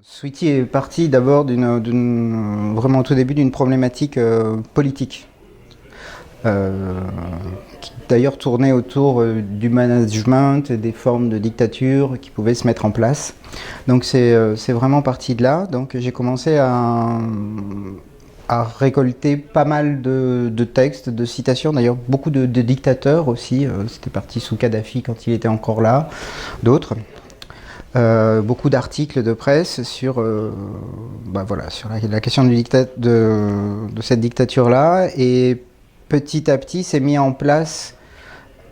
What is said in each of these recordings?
Sweetie est parti d'abord vraiment au tout début d'une problématique politique, qui d'ailleurs tournait autour du management et des formes de dictature qui pouvaient se mettre en place. Donc c'est vraiment parti de là. Donc j'ai commencé à récolter pas mal de textes, de citations, d'ailleurs beaucoup de dictateurs aussi. C'était parti sous Kadhafi quand il était encore là, d'autres. Beaucoup d'articles de presse sur, sur la question de cette dictature-là. Et petit à petit s'est mis en place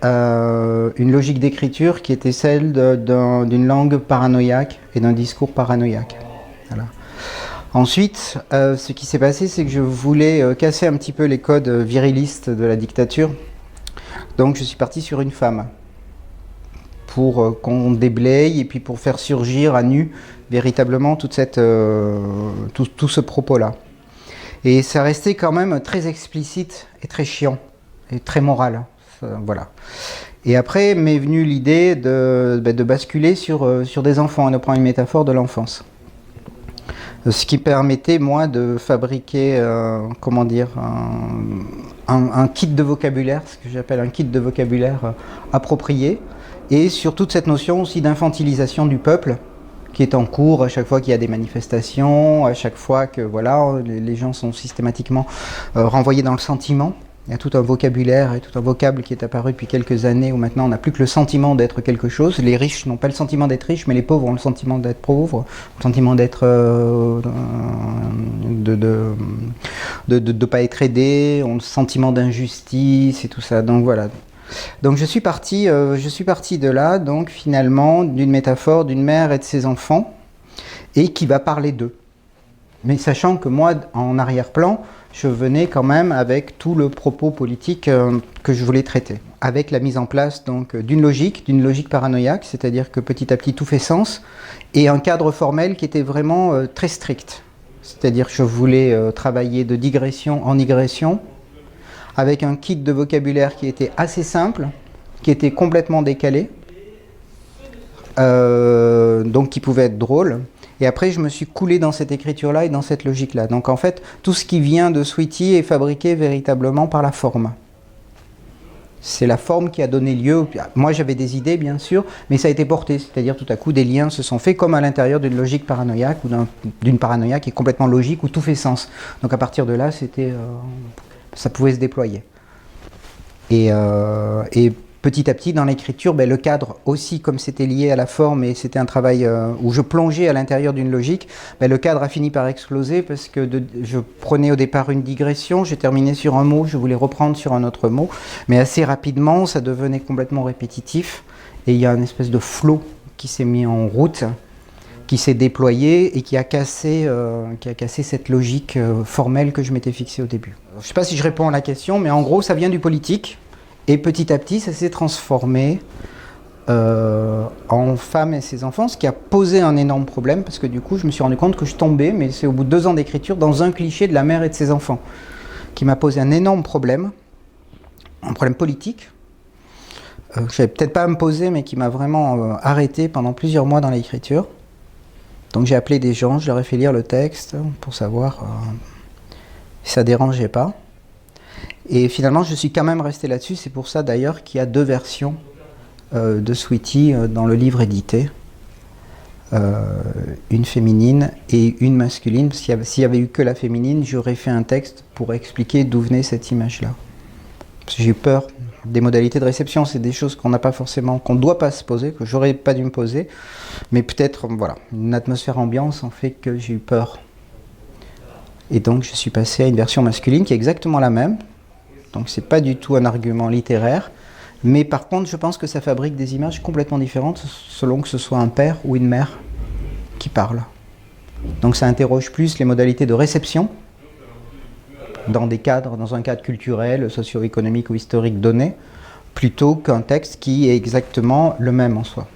une logique d'écriture qui était celle d'une langue paranoïaque et d'un discours paranoïaque. Voilà. Ensuite, ce qui s'est passé, c'est que je voulais casser un petit peu les codes virilistes de la dictature. Donc je suis parti sur une femme, pour qu'on déblaye et puis pour faire surgir à nu véritablement toute tout ce propos-là. Et ça restait quand même très explicite et très chiant et très moral. Voilà. Et après m'est venue l'idée de basculer sur des enfants, en prendre une métaphore de l'enfance. Ce qui permettait, moi, de fabriquer, un kit de vocabulaire, ce que j'appelle un kit de vocabulaire approprié, et sur toute cette notion aussi d'infantilisation du peuple qui est en cours à chaque fois qu'il y a des manifestations, à chaque fois que voilà, les gens sont systématiquement renvoyés dans le sentiment. Il y a tout un vocabulaire et tout un vocable qui est apparu depuis quelques années où maintenant on n'a plus que le sentiment d'être quelque chose. Les riches n'ont pas le sentiment d'être riches, mais les pauvres ont le sentiment d'être pauvres, le sentiment d'être de pas être aidés, ont le sentiment d'injustice et tout ça. Donc voilà. Donc je suis parti de là, donc finalement, d'une métaphore d'une mère et de ses enfants, et qui va parler d'eux. Mais sachant que moi, en arrière-plan, je venais quand même avec tout le propos politique que je voulais traiter, avec la mise en place donc d'une logique paranoïaque, c'est-à-dire que petit à petit tout fait sens, et un cadre formel qui était vraiment très strict. C'est-à-dire que je voulais travailler de digression en digression, avec un kit de vocabulaire qui était assez simple, qui était complètement décalé, donc qui pouvait être drôle. Et après, je me suis coulé dans cette écriture-là et dans cette logique-là. Donc en fait, tout ce qui vient de Sweetie est fabriqué véritablement par la forme. C'est la forme qui a donné lieu. Moi, j'avais des idées, bien sûr, mais ça a été porté. C'est-à-dire, tout à coup, des liens se sont faits comme à l'intérieur d'une logique paranoïaque ou d'une paranoïa qui est complètement logique, où tout fait sens. Donc à partir de là, ça pouvait se déployer. Et petit à petit, dans l'écriture, le cadre aussi, comme c'était lié à la forme et c'était un travail où je plongeais à l'intérieur d'une logique, le cadre a fini par exploser parce que je prenais au départ une digression, j'ai terminé sur un mot, je voulais reprendre sur un autre mot, mais assez rapidement, ça devenait complètement répétitif et il y a une espèce de flow qui s'est mis en route, qui s'est déployé et qui a cassé cette logique formelle que je m'étais fixée au début. Je ne sais pas si je réponds à la question, mais en gros, ça vient du politique. Et petit à petit, ça s'est transformé en Femme et ses enfants, ce qui a posé un énorme problème, parce que du coup, je me suis rendu compte que je tombais, mais c'est au bout de 2 ans d'écriture, dans un cliché de la mère et de ses enfants, qui m'a posé un énorme problème, un problème politique, que je n'avais peut-être pas à me poser, mais qui m'a vraiment arrêté pendant plusieurs mois dans l'écriture. Donc j'ai appelé des gens, je leur ai fait lire le texte pour savoir si ça dérangeait pas. Et finalement, je suis quand même resté là-dessus. C'est pour ça d'ailleurs qu'il y a 2 versions de Sweetie dans le livre édité. Une féminine et une masculine. Parce s'il y avait eu que la féminine, j'aurais fait un texte pour expliquer d'où venait cette image-là. Parce que j'ai eu peur des modalités de réception. C'est des choses qu'on n'a pas forcément, qu'on ne doit pas se poser, que j'aurais pas dû me poser. Mais peut-être, voilà, une atmosphère ambiance en fait que j'ai eu peur. Et donc, je suis passé à une version masculine qui est exactement la même. Donc c'est pas du tout un argument littéraire, mais par contre je pense que ça fabrique des images complètement différentes selon que ce soit un père ou une mère qui parle. Donc ça interroge plus les modalités de réception dans un cadre culturel, socio-économique ou historique donné, plutôt qu'un texte qui est exactement le même en soi.